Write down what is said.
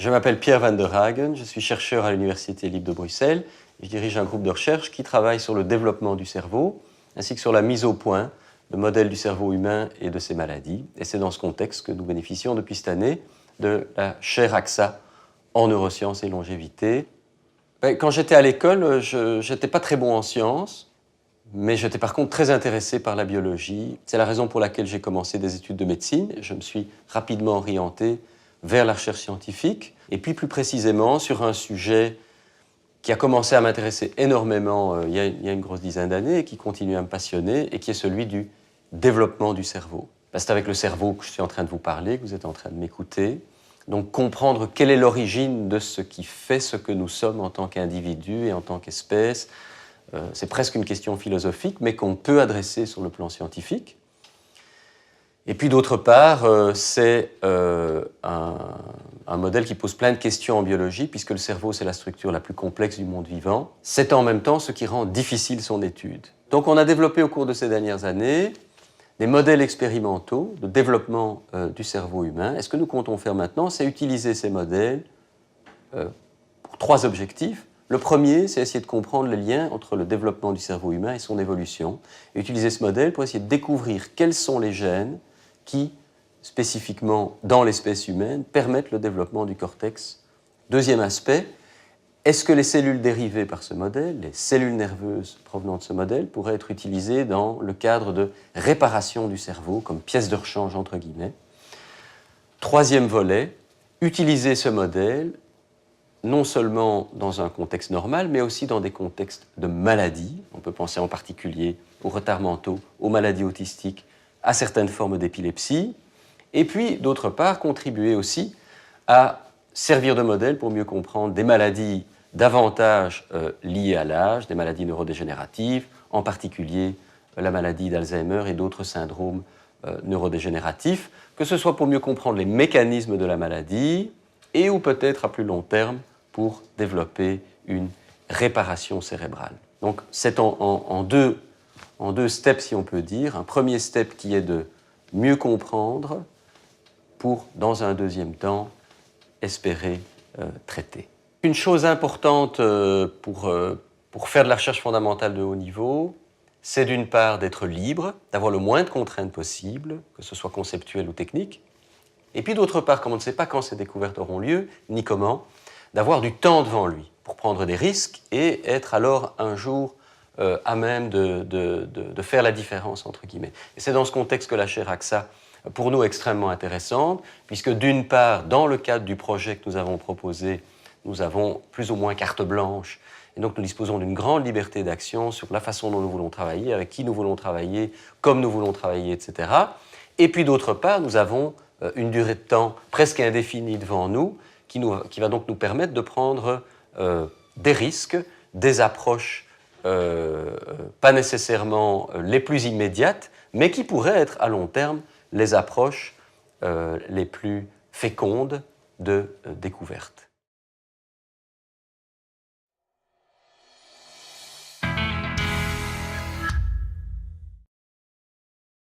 Je m'appelle Pierre van der Hagen, je suis chercheur à l'Université libre de Bruxelles et je dirige un groupe de recherche qui travaille sur le développement du cerveau ainsi que sur la mise au point de modèles du cerveau humain et de ses maladies. Et c'est dans ce contexte que nous bénéficions depuis cette année de la chaire AXA en neurosciences et longévité. Quand j'étais à l'école, je n'étais pas très bon en sciences, mais j'étais par contre très intéressé par la biologie. C'est la raison pour laquelle j'ai commencé des études de médecine. Je me suis rapidement orienté vers la recherche scientifique, et puis plus précisément sur un sujet qui a commencé à m'intéresser énormément il y a une grosse dizaine d'années et qui continue à me passionner, et qui est celui du développement du cerveau. C'est avec le cerveau que je suis en train de vous parler, que vous êtes en train de m'écouter. Donc comprendre quelle est l'origine de ce qui fait ce que nous sommes en tant qu'individus et en tant qu'espèce, c'est presque une question philosophique, mais qu'on peut adresser sur le plan scientifique. Et puis d'autre part, c'est un modèle qui pose plein de questions en biologie, puisque le cerveau, c'est la structure la plus complexe du monde vivant. C'est en même temps ce qui rend difficile son étude. Donc on a développé au cours de ces dernières années des modèles expérimentaux de développement du cerveau humain. Et ce que nous comptons faire maintenant, c'est utiliser ces modèles pour trois objectifs. Le premier, c'est essayer de comprendre le lien entre le développement du cerveau humain et son évolution, et utiliser ce modèle pour essayer de découvrir quels sont les gènes qui, spécifiquement dans l'espèce humaine, permettent le développement du cortex. Deuxième aspect, est-ce que les cellules dérivées par ce modèle, les cellules nerveuses provenant de ce modèle, pourraient être utilisées dans le cadre de réparation du cerveau, comme pièce de rechange entre guillemets? Troisième volet, utiliser ce modèle non seulement dans un contexte normal, mais aussi dans des contextes de maladies. On peut penser en particulier aux retards mentaux, aux maladies autistiques, à certaines formes d'épilepsie. Et puis, d'autre part, contribuer aussi à servir de modèle pour mieux comprendre des maladies davantage liées à l'âge, des maladies neurodégénératives, en particulier la maladie d'Alzheimer et d'autres syndromes neurodégénératifs, que ce soit pour mieux comprendre les mécanismes de la maladie et ou peut-être à plus long terme pour développer une réparation cérébrale. Donc c'est en deux steps, si on peut dire. Un premier step qui est de mieux comprendre pour, dans un deuxième temps, espérer traiter. Une chose importante pour faire de la recherche fondamentale de haut niveau, c'est d'une part d'être libre, d'avoir le moins de contraintes possible, que ce soit conceptuelles ou techniques, et puis d'autre part, comme on ne sait pas quand ces découvertes auront lieu, ni comment, d'avoir du temps devant lui pour prendre des risques et être alors un jour à même de faire la différence, entre guillemets. Et c'est dans ce contexte que la chaire AXA, pour nous, est extrêmement intéressante, puisque d'une part, dans le cadre du projet que nous avons proposé, nous avons plus ou moins carte blanche, et donc nous disposons d'une grande liberté d'action sur la façon dont nous voulons travailler, avec qui nous voulons travailler, comme nous voulons travailler, etc. Et puis d'autre part, nous avons une durée de temps presque indéfinie devant nous, qui va donc nous permettre de prendre des risques, des approches pas nécessairement les plus immédiates, mais qui pourraient être à long terme les approches les plus fécondes de découverte.